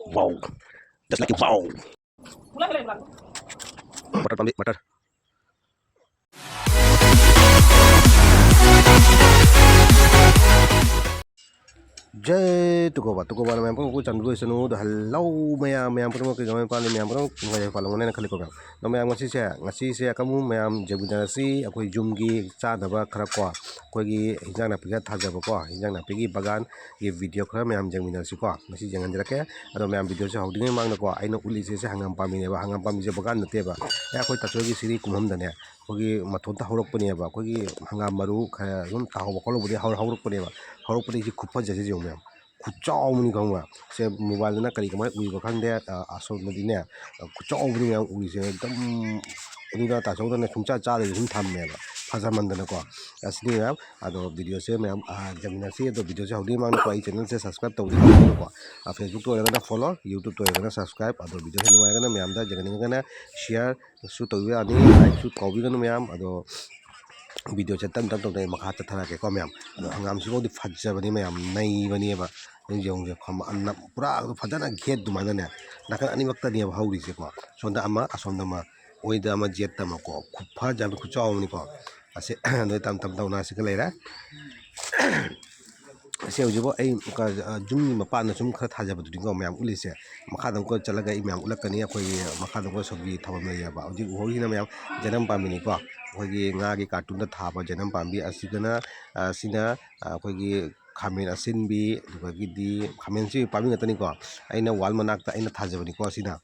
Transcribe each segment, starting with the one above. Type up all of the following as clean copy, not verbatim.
Wow, just like wow. Butter pamit, butter. Jai tukoba na mayam ko chan go sanu do hello mayam ko ke gamay pali mayam ko ngai palong na khali ko mayam no mayam ngasi se kamu mayam jebuna si akoi jumgi cha daba khara ko ko gi hinjang na piga thaja ba ko hinjang na pigi bagan gi video khara mayam jengmina si ko ngasi jangan jara ado mayam video se hawding mang na ko aina uli se hangam pami ne ba hangam pami je bagan nate ba ya koi tacho gi siri kumham da ne ko gi mathon ta horok pani ba ko gi hangam maru kha yum ta ho ko lo budi horok pani ba horok pani ji khuppa je je mayam kuchawni kangwa se mobile na kari kamai ui ba khangde asol madine kuchawni yang ui se dam aduga ta chawda na chungcha cha de hum thamme ba phasamandana ko asni ya ado video se me jamina se ado video se hodi mang ko ai channel se subscribe tawdi ko Facebook to na follow YouTube to na subscribe ado video se nuwa na me am da jagani na share su tawbi ani like su kaubiganu me am ado video chat tam tam to makha ta thara ke ko me am ado hangam si ko di phajja bani me am nai bani ba jong je kham anna pura phajana ghet du mana ne nakan ani wakta ni hauri se ko sonda ama asonda ma oida ama jet ta ma ko khupha jam khu chaw ni ko ase no tam tam na se ka leira ase ujibo ai ka jumni mapa na sum khara thaja badu dingo mayam uli se makha dam ko chalaga i mayam ulakani akoi makha dam ko sobi thawam na ya ba uji hori na mayam janam pamini ko akoi nga gi cartoon da thaba janam pambi asigana sina akoi khamen asinbi dugagi khamen si pami ngatani ko aina wall manakta aina thajabani ko asina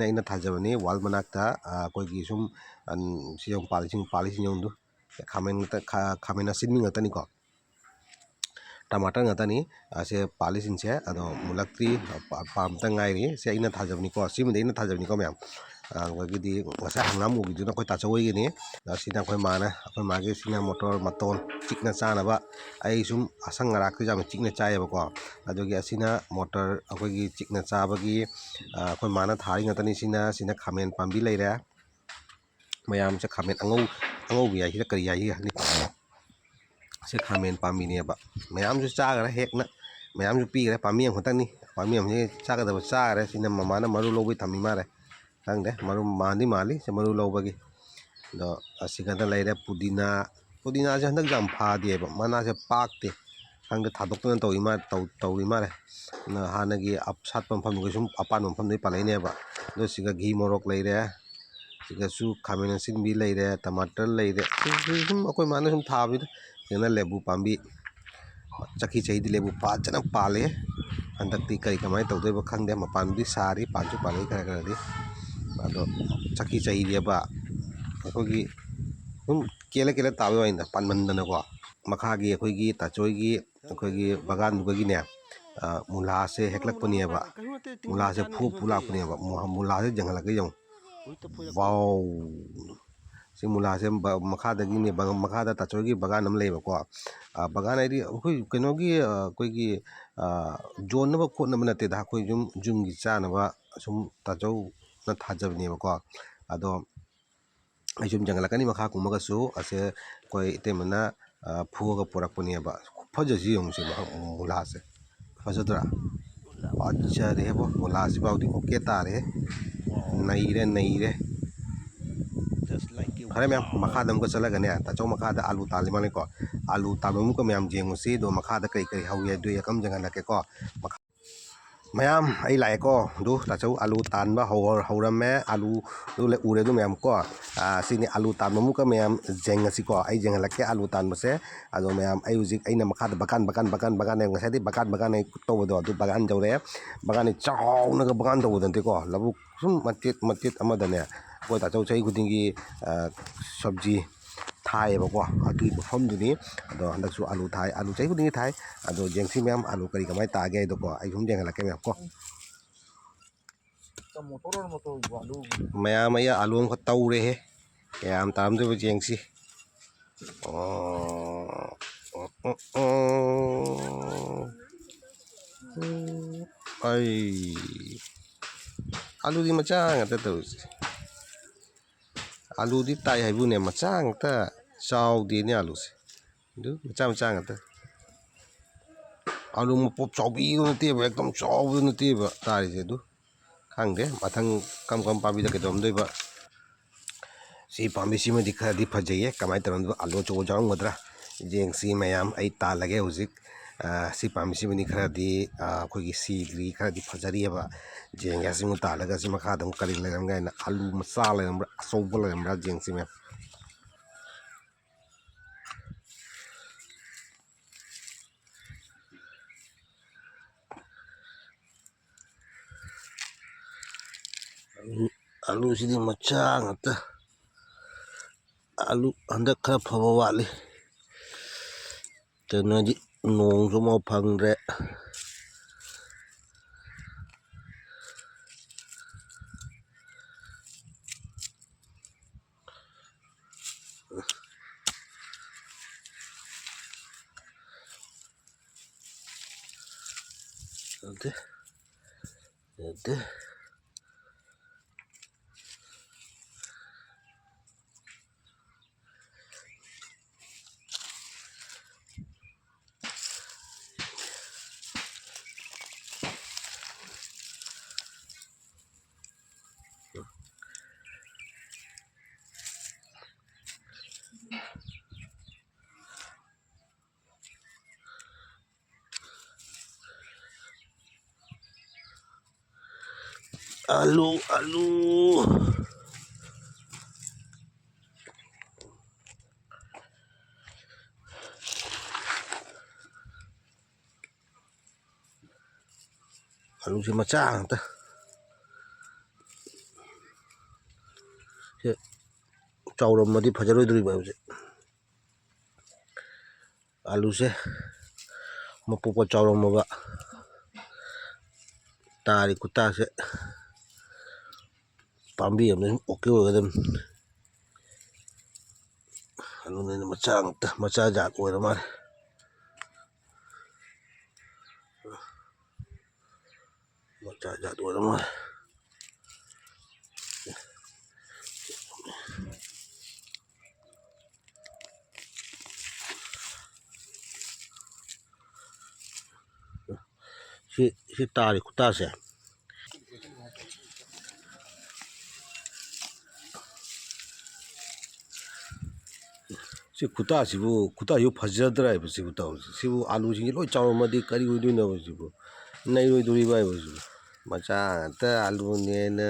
aina thajabani wall manakta akoi sum siyong palising yong du khamen asinbi ngatani ko टमाटर ngata ni ase palisin se ado mulakti pam tangai ni se ina thajabni ko simde ina thajabni ko myam gidi asa hangam ugi duna koi tachawai gini sina koi mana koi mage sina motor maton chikna chana ba ai sum asang ngarak jam chikna chaya ba ko adogi asina motor akoi gi chikna cha ba gi koi mana thari ngata ni sina khamen pambi leira mayam se khamen angau bi ai kari ai ni se khamen pami ne ba mayam ju cha gara hek na mayam ju pi gara pami ang khotang ni pami am ni cha ga da cha gara sina mama na maru lobi thami mare tang de maru mali se maru lobagi do asiga da leire pudina je handak jam pha de ba mana se pak te tang de thadok na to mare na hanagi ap sat pam pham sum apan pham ni palai ne ba do siga ghi morok leire siga su khamen sin bi leire टमाटर leire sum akoi mana sum tha bi yana lebu pambi chakhi chaidi lebu pa chana pale andakti kai kamai tawdoi ba khangde ma pambi sari panchu pale kara di ado chakhi chaidi ba akogi kele tawe wa inda panmandana ko makha gi akogi tachoigi akogi bagan dugi ne mula se heklak pani ba mula se pula pani ba mula se jangala ga yong wow si mula se makha da gi ne makha da tachoigi bagan nam leba ko bagan ai di koi keno gi koi gi jon na ba khot na na te da koi jum gi cha na ba sum tajau na thajab ne ba ko ado ai sum jangala kani makha kuma ga su ase koi itemana phuga porak pani ba phaja ji yong se mula se phajadra acha re bo mula se ba di okay ta re nai re khare myam makha dam ko chalaga ne ta chau makha da alu tali mane ko alu tamu ko myam jengu si do makha da kai hawi do yakam janga la ke ko mayam ai lai ko du ta chau alu tan ba horam me alu du le ure du myam ko sini alu tan mu ka myam jenga si ko ai jenga la ke alu tan ma se ado myam ai uzik ai na makha da bakan ne ngasai di bakan ai to do du bakan jore bakan ni chau na ga bakan do dan te ko labu sum matit amada ne ko ta chau chai khudingi sabji thai ba ko adu phom du ni ado handak su alu thai alu chai khudingi thai ado jengsi myam alu kari kamai ta ge do ko ai hum jeng la ke myam ko mayam ya alu ko taure he yam tam de jengsi ai alu di macam ngata tu alu di tai hai bu ne macam ngata chau di ni alu se du macam ngata alu mapop chawbi no te ba ekdom chawbu no te ba tari se du khangde mathang kam pambi da kedom dei ba si pambi si ma dikha di phajaye kamai taram alu cho jang ngodra jeng si mayam ai ta lage huzik si pambi si mani khara di khoi gi si gri khara di phajari ba jeng ya singu ta laga si makha dam kalin lagam ga na alu macha lagam asoba lagam ra jeng si me alu sini macha ngata alu handak khara phaba wali tena ji nong so mau phangre ade ade alu si macha ngata se chawram madi phajaroi duri ba je alu se mapupa chawram ba tari kuta se pambi am oke ogadam alu ne macha jat oira mar macha jat oira mar si tari kuta se si kuta sibu kuta yu phajadra ba sibu taw sibu alu jingi loi chawram madi kari oi dui na ba sibu nai roi duri ba ba sibu macha ta alu ne na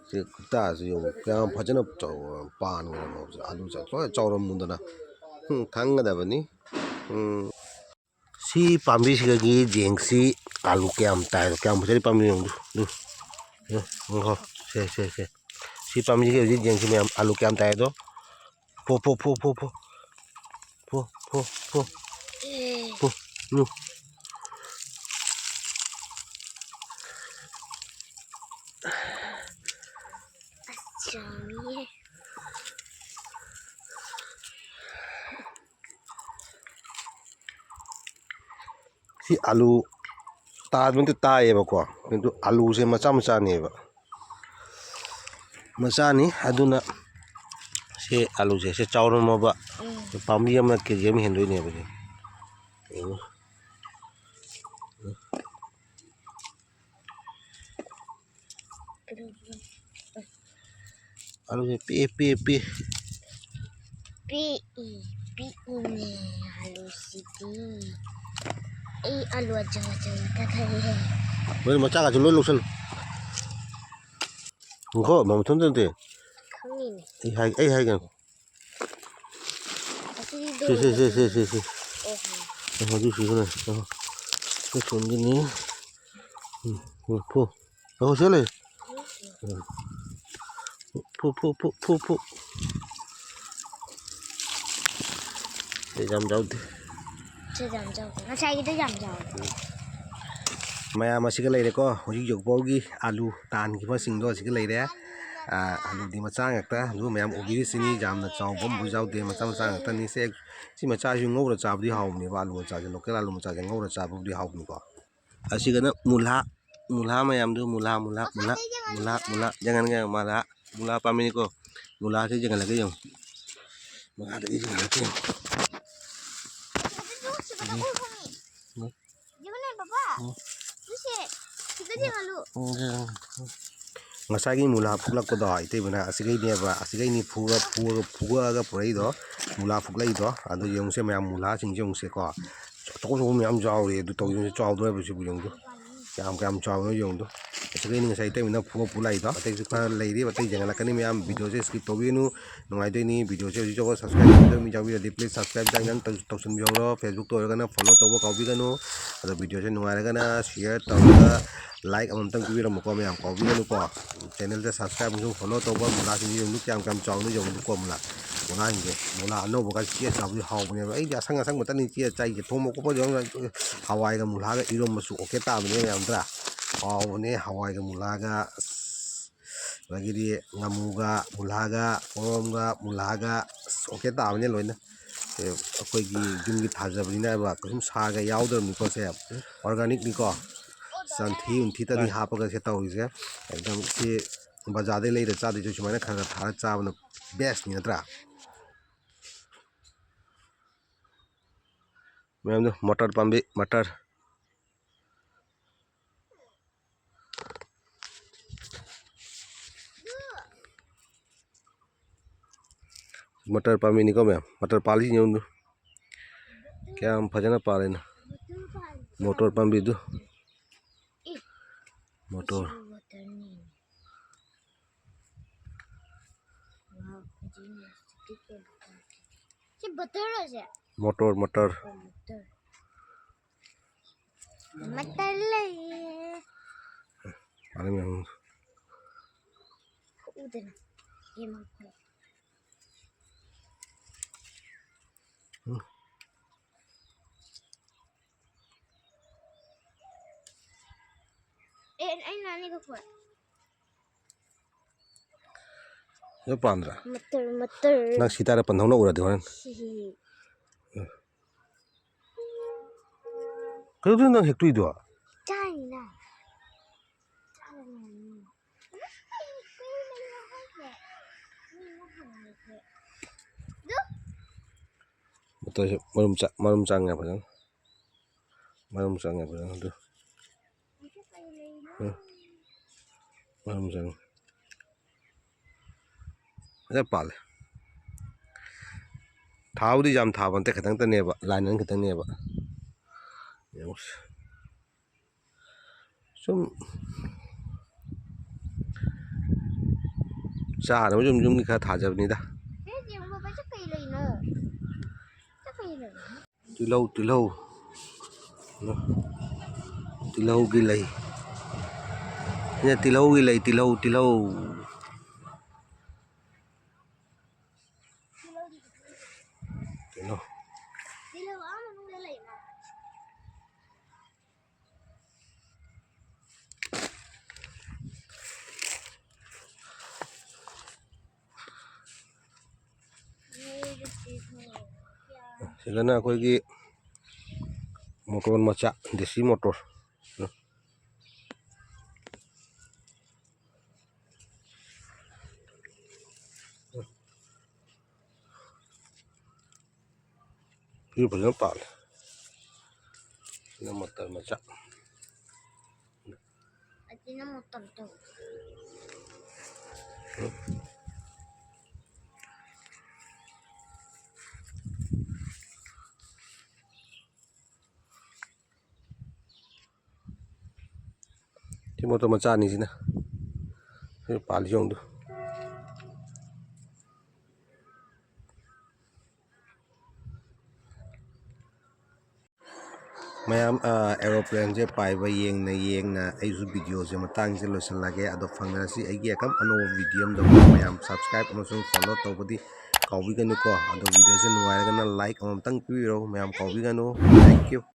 si kuta si yo kya phajana pan ngora ma alu cha loi chawram mundana khanga da bani si pambi sigagi jengsi alu kyam tai kyam phajari pambi du du ngho se si pambi sigagi jengsi me alu kyam tai do po nu si alu ta men ta ye ba ko kintu alu se macha ne ba macha ni aduna se alu se chawram ma ba pambi am ke jemi hendoi ne ba je alu se pe ini halus itu. Alu aja kata dia. Boleh maca ka chuloi luksal. Ngko mam thon thon te. Kami ni. Ai hai kan. Si. Oh du si kana. Ko thon ni. Po. Oh sele. Po. Jam jauh te. Jam jauh. Macam itu jam jauh. Maya masih kelai deko. Hoji jok bogi alu tan kita singdo masih kelai deh. Alu di macam ngakta. Lu mayam ogiri sini jam na jauh bom bujau deh macam ngakta ni se si macam ayu ngau ra jab di hau ni ba alu macam lokal alu macam ngau ra jab di hau ni ko. Asih kena mula mayam tu mula jangan nggak mula pamini ko mula sih jangan lagi yang mula lagi jangan lagi yang Buset, kita jangan lu. Ngasagi mula fuklak ko do ite bana asigay niya ba asigay ni fuga ga purai do mula fuklai do ado yung se mayam mula sing yung se ko to ko mayam jaw re du to yung jaw do ba si bu yung do kam jaw no yung do asigay ni ngasai ite bana fuga pulai do ate ka lai ri ate jang la kani mayam video se skip to bi nu ngai de ni video se jo subscribe to mi jaw bi please subscribe jang to sun bi ro facebook to ga na follow to ba kaubiganu ado video se ngai ga na share to like amam tang kuwi ram ko me am ko bi nu ko channel te subscribe mu follow to ba mula sing yung nu kyam chaw nu yung nu ko mula mula nge mula no ba ka chia chaw bi haw ne ai ja sang sang mata ni chia chai ke thomo ko ba yung hawai ga mula ga irom masu okay ta ne me am tra haw ne hawai ga mula ga bagi di ngamu ga mula ga orom ga mula ga okay ta ne loina akhoi gi jum gi thajabni na ba kusum sa ga yaudar ni ko se organic ni ko santhi unthi ta ni hapa ga se ta hoise ekdam se bazaar de leida cha de chu mana kha thara cha bana best ni natra mem motor pambi motor motor pambi ni ko mem motor pali ni undu kya am phajana pale na motor pambi du motor Si betul aja. motor Betul. Betul lah. pale mem Udah nah. Gimana? Anh nani ko kuat. yo pandra Betul. nak sitara pandhong na ura de horan ko du nang hektu do China. betul marum chang ya pajan du marum chang ya pal thau di jam thaban te khatang ta ne ba line nan khatang ne ba sum cha na jum ni kha thajab ni da tilau gi lai ne tilau gi lai tilau Sigana akhoi motor macha desi motor ini benar pal ini motor macha Atina motor tuh. Ini motor macha ni sih na ini pal jong tu mayam aeroplane je paiba yeng na aizu video je matang je losan lage ado phangna si aigi akam ano video do mayam subscribe amasung follow to bodi kaubiganu ko ado video je nuai ga na like amam tang piro mayam kaubiganu thank you